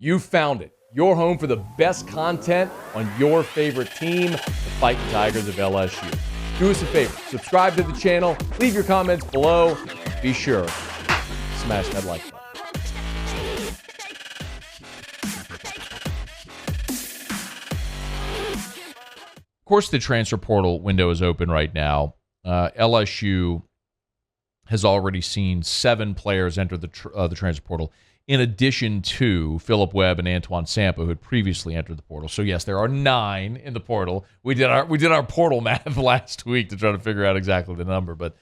You found it. Your home for the best content on your favorite team, the Fighting Tigers of LSU. Do us a favor. Subscribe to the channel. Leave your comments below. Be sure to smash that like button. Of course, the transfer portal window is open right now. LSU has already seen 7 players enter the transfer portal, in addition to Philip Webb and Antoine Sampa, who had previously entered the portal. So yes, there are 9 in the portal. We did our portal math last week to try to figure out exactly the number. But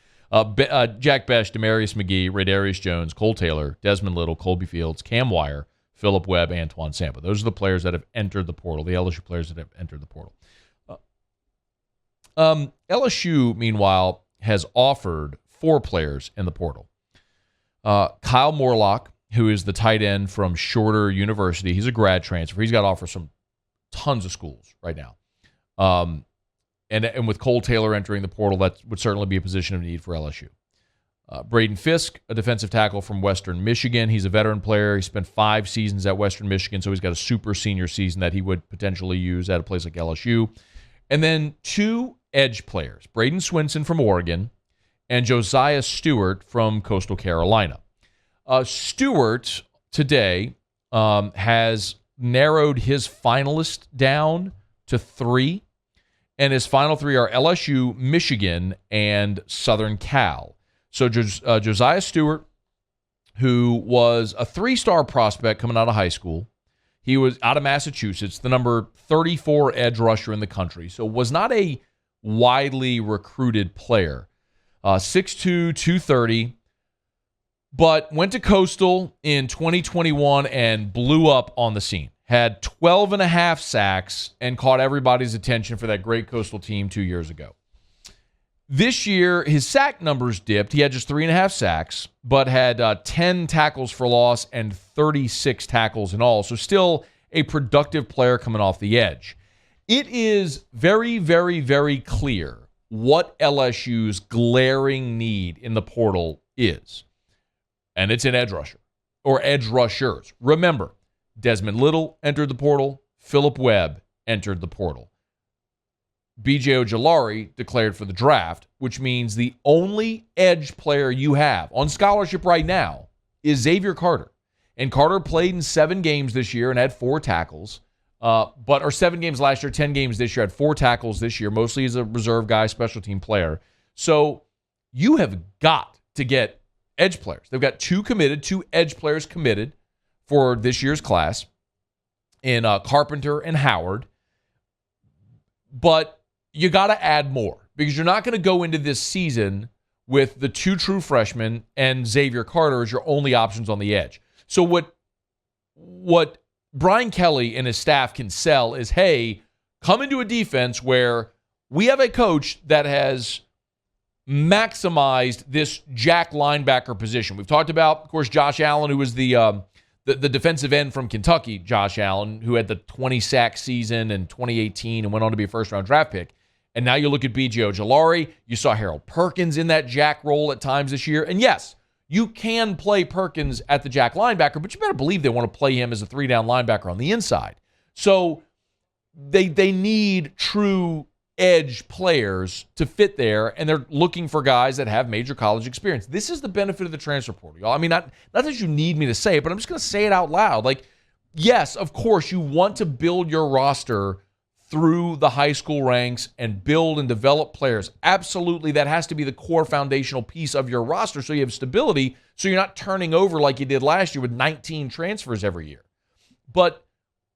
Jack Besh, Demarius McGee, Radarius Jones, Cole Taylor, Desmond Little, Colby Fields, Cam Wire, Philip Webb, Antoine Sampa. Those are the players that have entered the portal, the LSU players that have entered the portal. LSU, meanwhile, has offered 4 players in the portal. Kyle Morlock, who is the tight end from Shorter University. He's a grad transfer. He's got offers from tons of schools right now. And with Cole Taylor entering the portal, that would certainly be a position of need for LSU. Braden Fisk, a defensive tackle from Western Michigan. He's a veteran player. He spent 5 seasons at Western Michigan, so he's got a super senior season that he would potentially use at a place like LSU. And then 2 edge players, Braden Swinson from Oregon and Josiah Stewart from Coastal Carolina. Stewart today has narrowed his finalist down to 3, and his final 3 are LSU, Michigan, and Southern Cal. So Josiah Stewart, who was a 3-star prospect coming out of high school, he was out of Massachusetts, the number 34 edge rusher in the country, so was not a widely recruited player. 6'2", 230, but went to Coastal in 2021 and blew up on the scene. Had 12 and a half sacks and caught everybody's attention for that great Coastal team 2 years ago. This year, his sack numbers dipped. He had just 3.5 sacks, but had 10 tackles for loss and 36 tackles in all. So still a productive player coming off the edge. It is very, very, very clear what LSU's glaring need in the portal is. And it's an edge rusher or edge rushers. Remember, Desmond Little entered the portal. Philip Webb entered the portal. B.J. Ojulari declared for the draft, which means the only edge player you have on scholarship right now is Xavier Carter. And Carter played in 7 games this year and had 4 tackles. Or 7 games last year, 10 games this year, had 4 tackles this year, mostly as a reserve guy, special team player. So you have got to get edge players. They've got 2 edge players committed for this year's class in Carpenter and Howard. But you got to add more because you're not going to go into this season with the 2 true freshmen and Xavier Carter as your only options on the edge. So what Brian Kelly and his staff can sell is, hey, come into a defense where we have a coach that has maximized this jack linebacker position. We've talked about, of course, Josh Allen, who was the defensive end from Kentucky, Josh Allen, who had the 20-sack season in 2018 and went on to be a first-round draft pick. And now you look at B.J. Ojulari. You saw Harold Perkins in that jack role at times this year. And yes, you can play Perkins at the jack linebacker, but you better believe they want to play him as a 3-down linebacker on the inside. So they need true edge players to fit there, and they're looking for guys that have major college experience. This is the benefit of the transfer portal, y'all. I mean, not that you need me to say it, but I'm just going to say it out loud. Like, yes, of course, you want to build your roster through the high school ranks and build and develop players. Absolutely, that has to be the core foundational piece of your roster so you have stability, so you're not turning over like you did last year with 19 transfers every year. But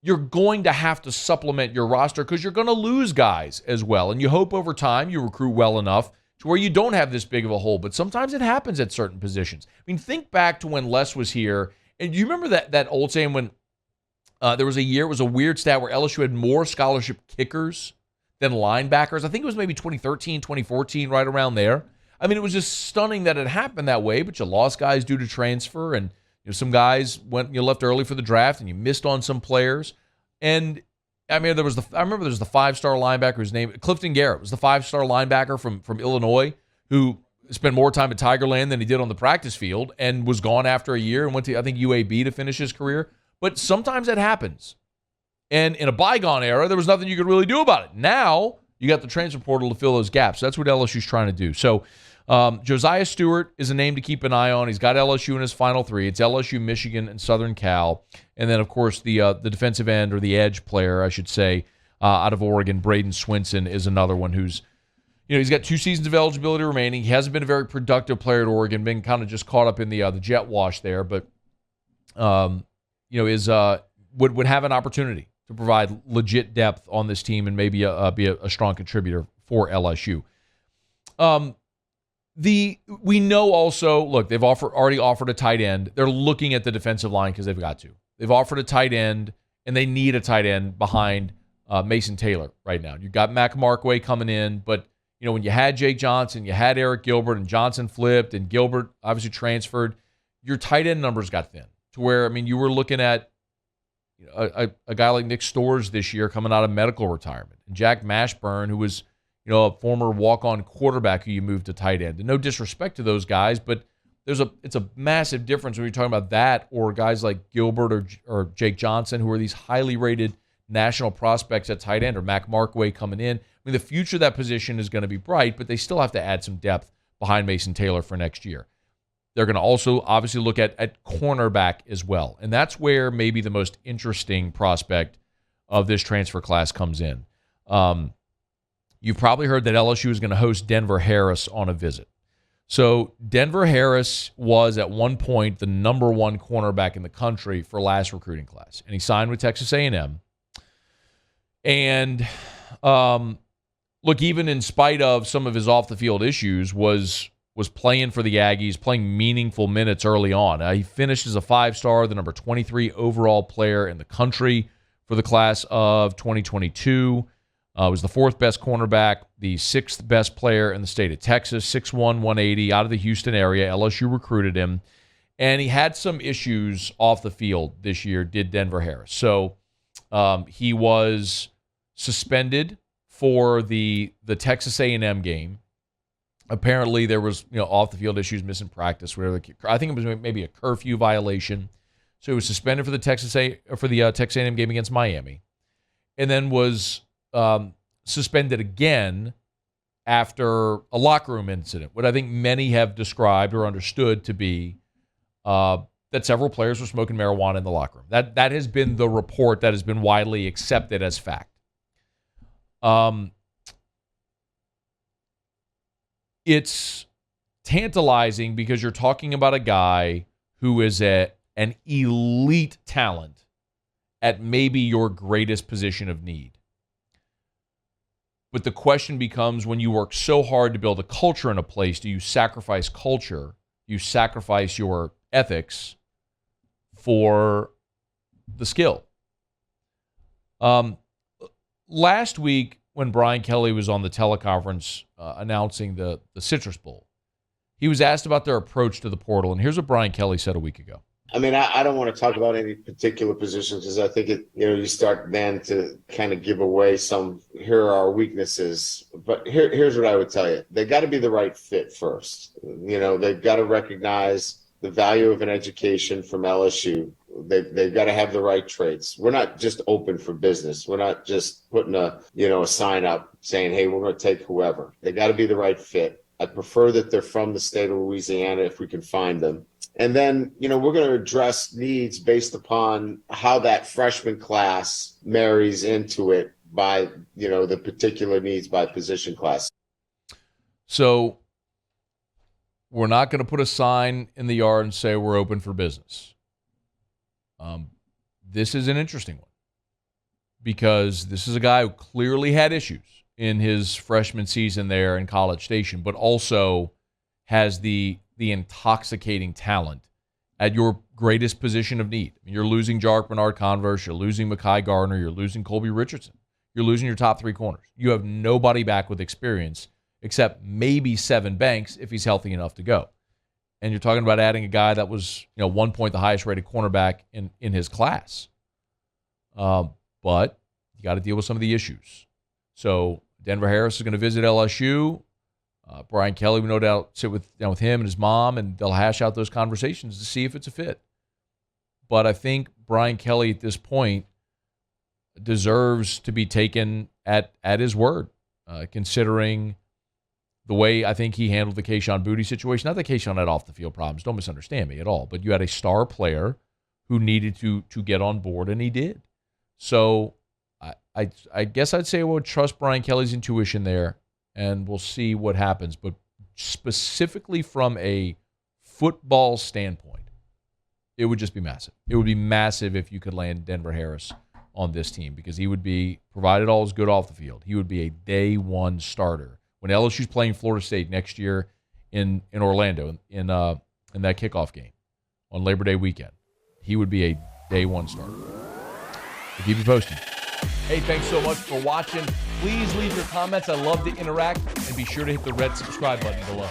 you're going to have to supplement your roster because you're going to lose guys as well. And you hope over time you recruit well enough to where you don't have this big of a hole. But sometimes it happens at certain positions. I mean, think back to when Les was here. And you remember that old saying when there was a year, it was a weird stat where LSU had more scholarship kickers than linebackers. I think it was maybe 2013, 2014, right around there. I mean, it was just stunning that it happened that way, but you lost guys due to transfer, and some guys left early for the draft, and you missed on some players. And I mean, I remember there was the 5-star linebacker whose name Clifton Garrett was the 5-star linebacker from Illinois who spent more time at Tigerland than he did on the practice field and was gone after a year and went to, I think, UAB to finish his career. But sometimes that happens. And in a bygone era, there was nothing you could really do about it. Now, you got the transfer portal to fill those gaps. That's what LSU's trying to do. So, Josiah Stewart is a name to keep an eye on. He's got LSU in his final three. It's LSU, Michigan, and Southern Cal. And then, of course, the defensive end, or the edge player, I should say, out of Oregon, Braden Swinson, is another one who's, he's got 2 seasons of eligibility remaining. He hasn't been a very productive player at Oregon, been kind of just caught up in the jet wash there, but would have an opportunity to provide legit depth on this team and maybe be a strong contributor for LSU. We know also, look, they've already offered a tight end. They're looking at the defensive line because they've got to. They've offered a tight end, and they need a tight end behind Mason Taylor right now. You've got Mac Markway coming in, but when you had Jake Johnson, you had Eric Gilbert, and Johnson flipped, and Gilbert obviously transferred, your tight end numbers got thin to where, you were looking at a guy like Nick Storrs this year coming out of medical retirement, and Jack Mashburn, who was a former walk-on quarterback who you moved to tight end. And no disrespect to those guys, but it's a massive difference when you're talking about that or guys like Gilbert or Jake Johnson, who are these highly rated national prospects at tight end, or Mac Markway coming in. The future of that position is going to be bright, but they still have to add some depth behind Mason Taylor for next year. They're going to also obviously look at cornerback as well. And that's where maybe the most interesting prospect of this transfer class comes in. You've probably heard that LSU is going to host Denver Harris on a visit. So Denver Harris was at one point the number 1 cornerback in the country for last recruiting class. And he signed with Texas A&M. And look, even in spite of some of his off-the-field issues, was playing for the Aggies, playing meaningful minutes early on. He finished as a 5-star, the number 23 overall player in the country for the class of 2022. Was the 4th best cornerback, the 6th best player in the state of Texas, 6'1", 180, out of the Houston area. LSU recruited him. And he had some issues off the field this year, did Denver Harris. So he was suspended for the Texas A&M game. Apparently there was off the field issues, missing practice, whatever. I think it was maybe a curfew violation. So he was suspended for the Texas A&M game against Miami, and then was suspended again after a locker room incident, what I think many have described or understood to be that several players were smoking marijuana in the locker room. That has been the report that has been widely accepted as fact. It's tantalizing because you're talking about a guy who is an elite talent at maybe your greatest position of need. But the question becomes, when you work so hard to build a culture in a place, do you sacrifice culture? You sacrifice your ethics for the skill. Last week, when Brian Kelly was on the teleconference announcing the Citrus Bowl, he was asked about their approach to the portal, and here's what Brian Kelly said a week ago. I don't want to talk about any particular positions because I think you start then to kind of give away here are our weaknesses. But here's what I would tell you. They got to be the right fit first. They've got to recognize the value of an education from LSU. They've got to have the right traits. We're not just open for business. We're not just putting a sign up saying, hey, we're going to take whoever. They got to be the right fit. I prefer that they're from the state of Louisiana if we can find them. And then, we're going to address needs based upon how that freshman class marries into it by, the particular needs by position class. So we're not going to put a sign in the yard and say we're open for business. This is an interesting one because this is a guy who clearly had issues in his freshman season there in College Station, but also has the intoxicating talent at your greatest position of need. You're losing Jark Bernard-Converse, you're losing Mekhi Gardner, you're losing Colby Richardson. You're losing your top 3 corners. You have nobody back with experience except maybe Sevyn Banks if he's healthy enough to go. And you're talking about adding a guy that was, 1 point the highest rated cornerback in his class. But you got to deal with some of the issues. So Denver Harris is going to visit LSU. Brian Kelly, we no doubt sit down with him and his mom, and they'll hash out those conversations to see if it's a fit. But I think Brian Kelly at this point deserves to be taken at his word, considering the way I think he handled the Kayshon Boutte situation. Not that Kayshon had off-the-field problems. Don't misunderstand me at all. But you had a star player who needed to get on board, and he did. So I guess I'd say I would trust Brian Kelly's intuition there, and we'll see what happens. But specifically from a football standpoint, it would just be massive. It would be massive if you could land Denver Harris on this team, because he would be, provided all is good off the field, he would be a day one starter. When LSU's playing Florida State next year in Orlando in that kickoff game on Labor Day weekend, he would be a day one starter. We'll keep you posted. Hey, thanks so much for watching. Please leave your comments. I love to interact, and be sure to hit the red subscribe button below.